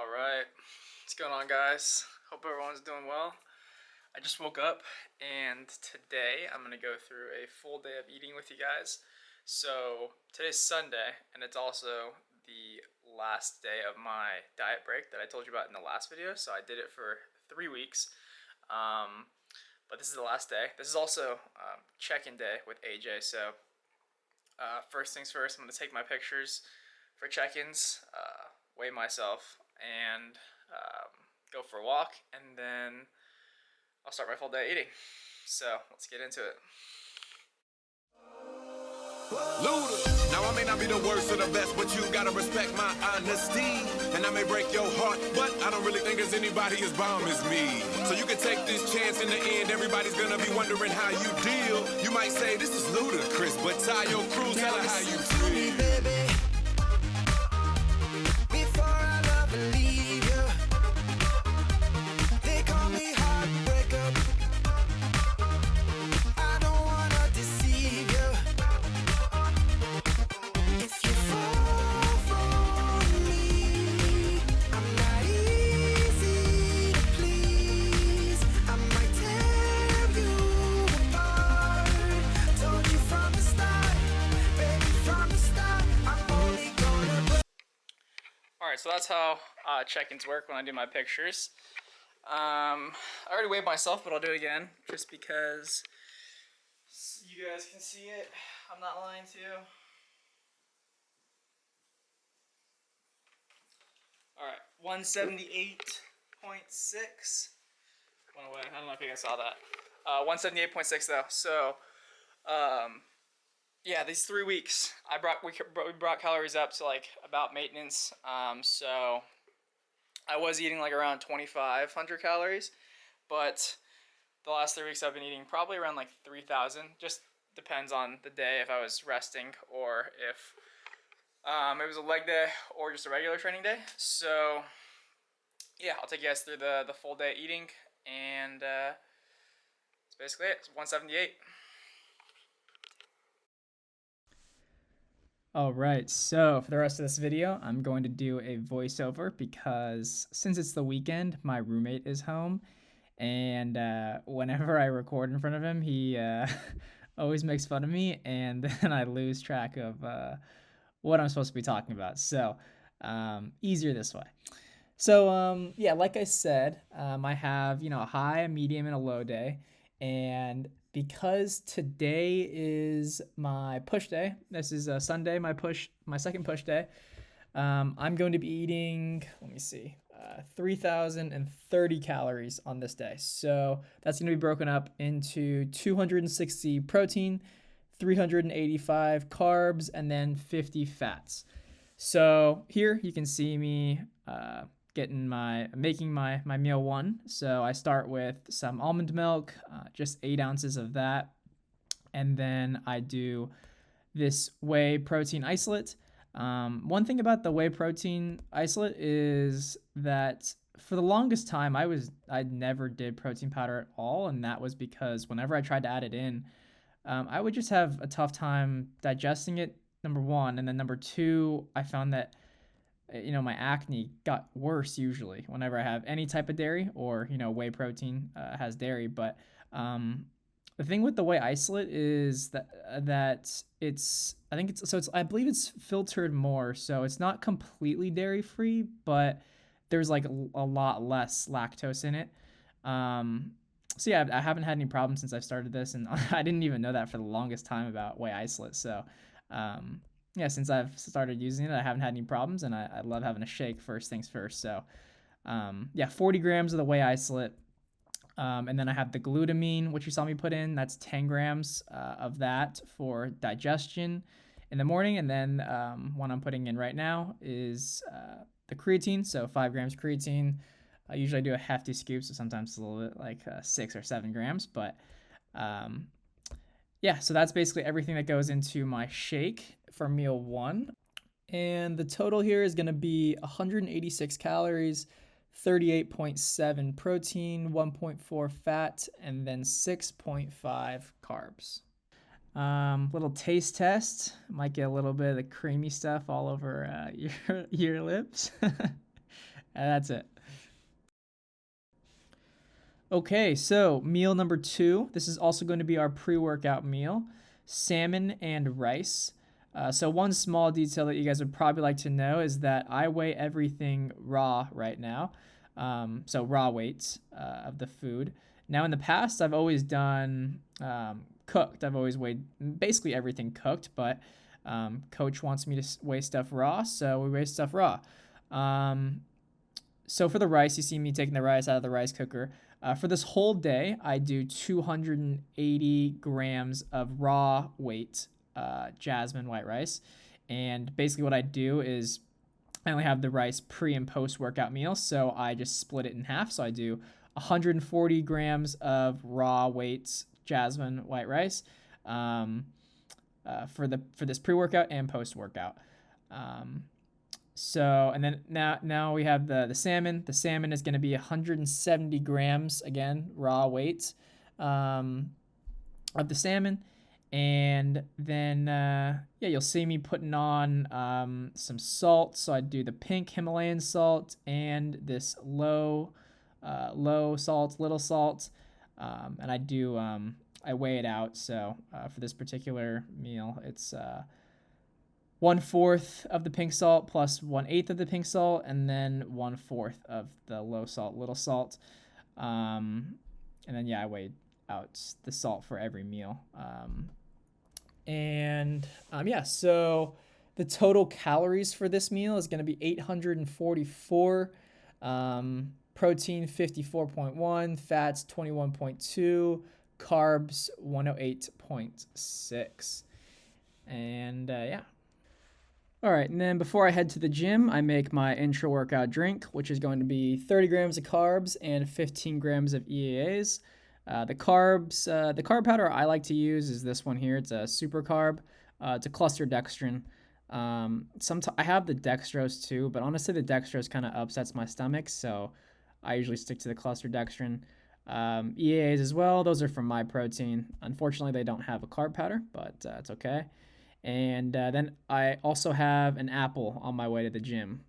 Alright, what's going on, guys? Hope everyone's doing well. I just woke up and today I'm going to go through a full day of eating with you guys. So today's Sunday and it's also the last day of my diet break that I told you about in the last video. So I did it for 3 weeks, but this is the last day. This is also check-in day with AJ. So first things first, I'm going to take my pictures for check-ins, weigh myself, and go for a walk, and then I'll start my full day eating. So let's get into it. Luda. Now I may not be the worst or the best, but you gotta respect my honesty. And I may break your heart, but I don't really think there's anybody as bomb as me. So you can take this chance. In the end, everybody's gonna be wondering how you deal. You might say this is ludicrous, but tie your crew, tell her how you feel. Alright, so that's how check-ins work when I do my pictures. I already weighed myself, but I'll do it again just because you guys can see it. I'm not lying to you. Alright, 178.6. Went away. I don't know if you guys saw that. 178.6 though. So, yeah, these 3 weeks, we brought calories up to like about maintenance. So I was eating like around 2,500 calories, but the last 3 weeks I've been eating probably around like 3,000. Just depends on the day, if I was resting or if it was a leg day or just a regular training day. So yeah, I'll take you guys through the full day eating, and that's basically it. It's 178. Alright, so for the rest of this video, I'm going to do a voiceover because since it's the weekend, my roommate is home, and whenever I record in front of him, he always makes fun of me, and then I lose track of what I'm supposed to be talking about. So easier this way. So yeah, like I said, I have a high, a medium, and a low day, and because today is my push day, this is a Sunday, my second push day, I'm going to be eating, let me see, 3,030 calories on this day. So that's going to be broken up into 260 protein, 385 carbs, and then 50 fats. So here you can see me making my meal one. So I start with some almond milk, just 8 ounces of that, and then I do this whey protein isolate. One thing about the whey protein isolate is that for the longest time I never did protein powder at all, and that was because whenever I tried to add it in, I would just have a tough time digesting it, number one, and then number two, I found that my acne got worse usually whenever I have any type of dairy or, whey protein has dairy. But the thing with the whey isolate is that I believe it's filtered more. So it's not completely dairy free, but there's like a lot less lactose in it. So yeah, I haven't had any problems since I started this, and I didn't even know that for the longest time about whey isolate. So, yeah, since I've started using it, I haven't had any problems, and I love having a shake first things first. So, yeah, 40 grams of the whey isolate, and then I have the glutamine, which you saw me put in. That's 10 grams of that for digestion in the morning, and then one I'm putting in right now is the creatine, so 5 grams creatine. I usually do a hefty scoop, so sometimes it's a little bit like 6 or 7 grams, but yeah, so that's basically everything that goes into my shake for meal one. And the total here is going to be 186 calories, 38.7 protein, 1.4 fat, and then 6.5 carbs. Little taste test. Might get a little bit of the creamy stuff all over your lips. That's it. Okay, so meal number 2. This is also going to be our pre-workout meal: salmon and rice. So one small detail that you guys would probably like to know is that I weigh everything raw right now. So raw weights of the food. Now in the past, I've always done cooked. I've always weighed basically everything cooked, but coach wants me to weigh stuff raw, so we weigh stuff raw. So for the rice, you see me taking the rice out of the rice cooker. For this whole day, I do 280 grams of raw weight jasmine white rice. And basically what I do is I only have the rice pre and post workout meal, so I just split it in half. So I do 140 grams of raw weight jasmine white rice for this pre-workout and post-workout. So, and then now we have the salmon. The salmon is going to be 170 grams, again, raw weight of the salmon. And then, yeah, you'll see me putting on some salt. So I do the pink Himalayan salt and this low salt, little salt. And I weigh it out. So for this particular meal, it's 1/4 of the pink salt plus 1/8 of the pink salt, and then 1/4 of the low salt, little salt. And then, yeah, I weighed out the salt for every meal. Yeah, so the total calories for this meal is going to be 844, protein 54.1, fats 21.2, carbs 108.6. And yeah. All right, and then before I head to the gym, I make my intra-workout drink, which is going to be 30 grams of carbs and 15 grams of EAAs. The carb powder I like to use is this one here. It's a super carb. It's a cluster dextrin. I have the dextrose too, but honestly, the dextrose kind of upsets my stomach, so I usually stick to the cluster dextrin. EAAs as well. Those are from MYPROTEIN. Unfortunately, they don't have a carb powder, but it's okay. And then I also have an apple on my way to the gym.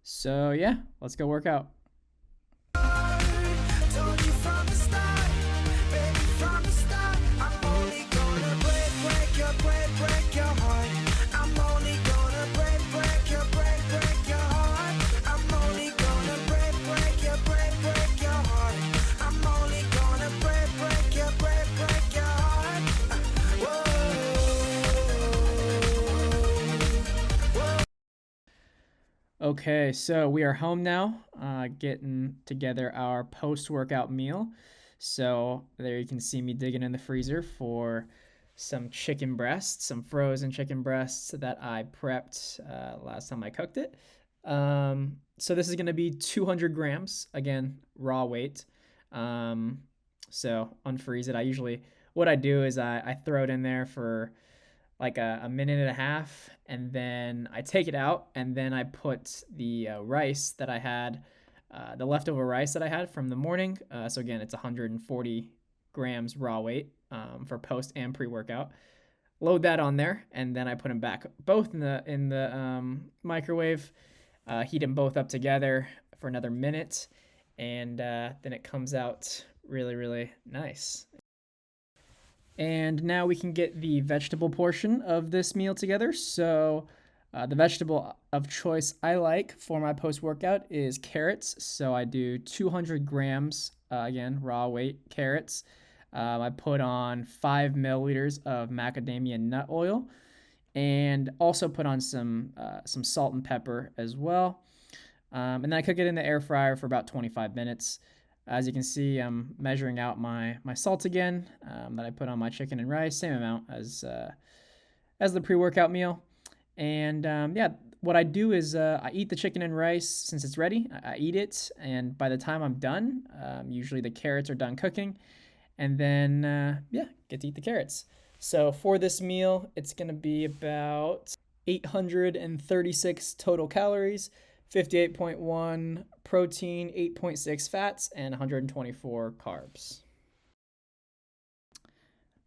So yeah, let's go work out. Okay, so we are home now, getting together our post-workout meal. So there you can see me digging in the freezer for some chicken breasts, some frozen chicken breasts that I prepped last time I cooked it. So this is going to be 200 grams, again, raw weight. So unfreeze it. What I do is I throw it in there for like a minute and a half, and then I take it out, and then I put the rice that I had, the leftover rice that I had from the morning. So again, it's 140 grams raw weight for post and pre-workout. Load that on there, and then I put them back both in the microwave. Heat them both up together for another minute, and then it comes out really, really nice. And now we can get the vegetable portion of this meal together. So the vegetable of choice I like for my post-workout is carrots. So I do 200 grams, again, raw weight carrots. I put on 5 milliliters of macadamia nut oil, and also put on some salt and pepper as well. And then I cook it in the air fryer for about 25 minutes. As you can see, I'm measuring out my salt again that I put on my chicken and rice, same amount as the pre-workout meal. And yeah, what I do is I eat the chicken and rice since it's ready. I eat it, and by the time I'm done, usually the carrots are done cooking, and then yeah, get to eat the carrots. So for this meal, it's going to be about 836 total calories, 58.1 protein, 8.6 fats, and 124 carbs.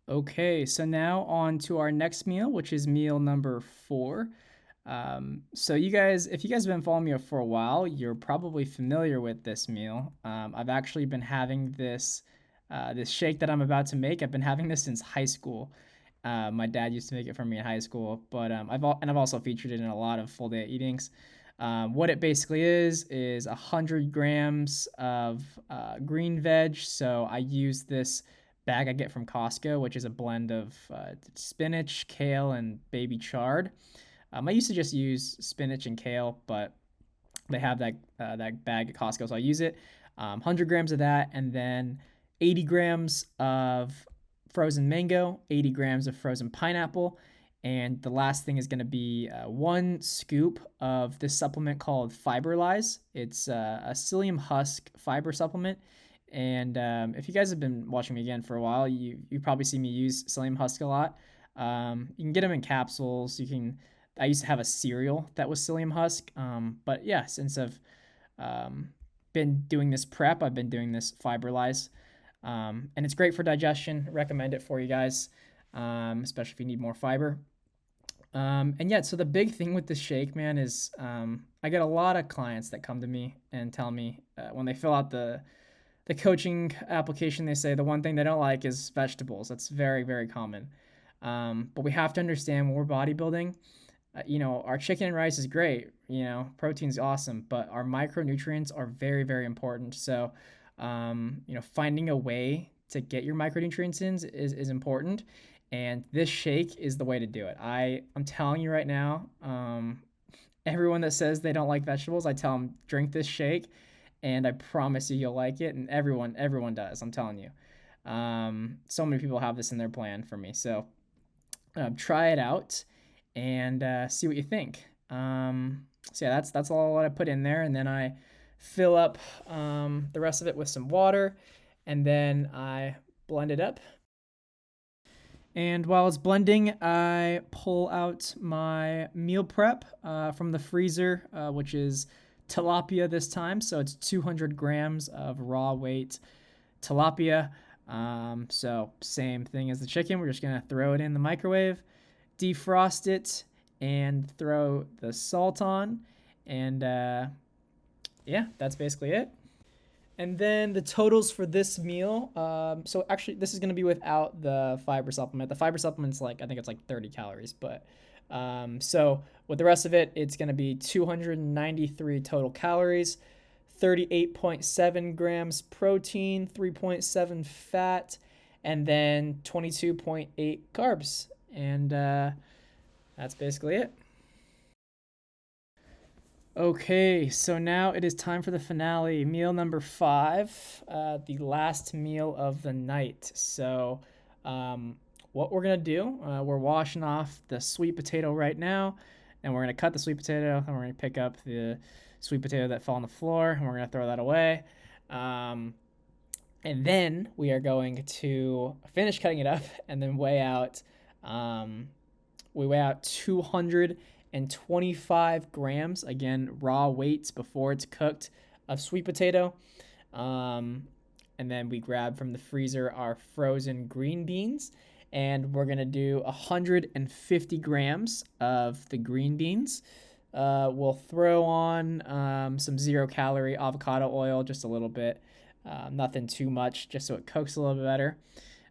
Okay, so now on to our next meal, which is meal number 4. So you guys, if you guys have been following me for a while, you're probably familiar with this meal. I've actually been having this shake that I'm about to make. I've been having this since high school. My dad used to make it for me in high school, but I've also featured it in a lot of full day eatings. What it basically is 100 grams of green veg. So I use this bag I get from Costco, which is a blend of spinach, kale, and baby chard. I used to just use spinach and kale, but they have that bag at Costco, so I use it. 100 grams of that, and then 80 grams of frozen mango, 80 grams of frozen pineapple, and the last thing is going to be 1 scoop of this supplement called FiberLize. It's a psyllium husk fiber supplement. And if you guys have been watching me again for a while, you probably see me use psyllium husk a lot. You can get them in capsules. I used to have a cereal that was psyllium husk. But yeah, since I've been doing this prep, I've been doing this FiberLize. And it's great for digestion. Recommend it for you guys, especially if you need more fiber. And yeah, so the big thing with this shake, man, is I get a lot of clients that come to me and tell me when they fill out the coaching application, they say the one thing they don't like is vegetables. That's very, very common. But we have to understand when we're bodybuilding, our chicken and rice is great. Protein's awesome, but our micronutrients are very, very important. So, finding a way to get your micronutrients in is important. And this shake is the way to do it. I'm telling you right now, everyone that says they don't like vegetables, I tell them drink this shake, and I promise you'll like it. And everyone does. I'm telling you. So many people have this in their plan for me. So try it out and see what you think. So yeah, that's all I put in there, and then I fill up the rest of it with some water, and then I blend it up. And while it's blending, I pull out my meal prep from the freezer, which is tilapia this time. So it's 200 grams of raw weight tilapia. So same thing as the chicken. We're just gonna throw it in the microwave, defrost it, and throw the salt on. And yeah, that's basically it. And then the totals for this meal. So actually, this is going to be without the fiber supplement. The fiber supplement's I think it's like 30 calories. But so with the rest of it, it's going to be 293 total calories, 38.7 grams protein, 3.7 fat, and then 22.8 carbs. And that's basically it. Okay, so now it is time for the finale, meal number 5, the last meal of the night. So what we're going to do, we're washing off the sweet potato right now, and we're going to cut the sweet potato, and we're going to pick up the sweet potato that fell on the floor, and we're going to throw that away. And then we are going to finish cutting it up and then weigh out, we weigh out 225 grams, again, raw weights before it's cooked, of sweet potato. And then we grab from the freezer our frozen green beans, and we're going to do 150 grams of the green beans. We'll throw on some 0-calorie avocado oil, just a little bit, nothing too much, just so it cooks a little bit better.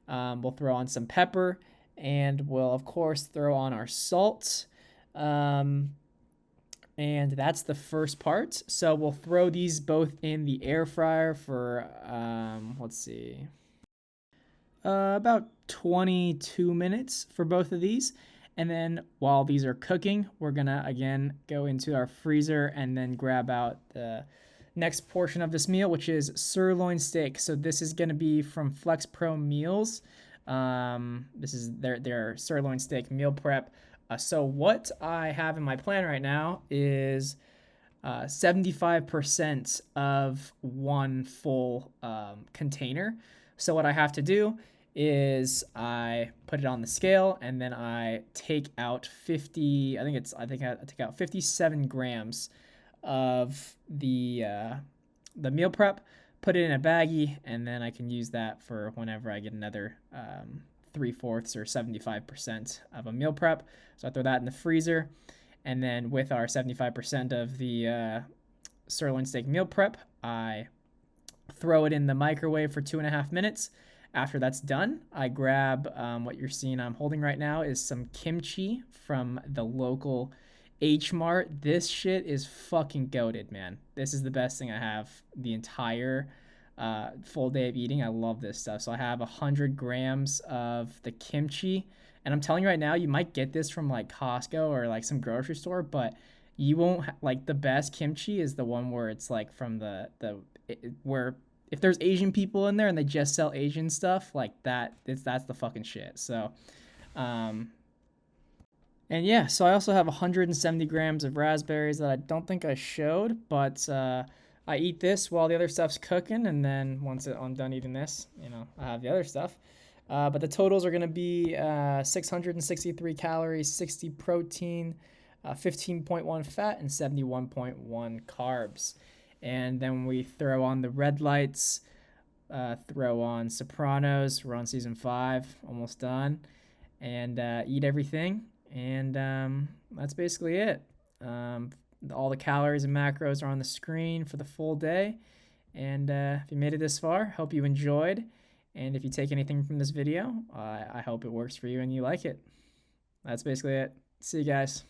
We'll throw on some pepper, and we'll, of course, throw on our salt. And that's the first part. So we'll throw these both in the air fryer for, let's see, about 22 minutes for both of these. And then while these are cooking, we're going to, again, go into our freezer and then grab out the next portion of this meal, which is sirloin steak. So this is going to be from FLEXPRO Meals. This is their sirloin steak meal prep. So what I have in my plan right now is 75% of one full container. So what I have to do is I put it on the scale, and then I take out I take out 57 grams of the meal prep, put it in a baggie, and then I can use that for whenever I get another 3/4 or 75% of a meal prep. So I throw that in the freezer. And then with our 75% of the sirloin steak meal prep, I throw it in the microwave for 2.5 minutes. After that's done, I grab what you're seeing I'm holding right now is some kimchi from the local H Mart. This shit is fucking goated, man. This is the best thing I have the entire full day of eating. I love this stuff. So I have 100 grams of the kimchi. And I'm telling you right now, you might get this from like Costco or like some grocery store, but you won't like the best kimchi is the one where it's like from where if there's Asian people in there and they just sell Asian stuff like that, that's the fucking shit. So, and yeah, so I also have 170 grams of raspberries that I don't think I showed, but I eat this while the other stuff's cooking, and then once I'm done eating this, I have the other stuff. But the totals are going to be 663 calories, 60 protein, 15.1 fat, and 71.1 carbs. And then we throw on the red lights, throw on Sopranos. We're on season 5, almost done, and eat everything. And that's basically it. All the calories and macros are on the screen for the full day. And if you made it this far, hope you enjoyed. And if you take anything from this video, I hope it works for you and you like it. That's basically it. See you guys.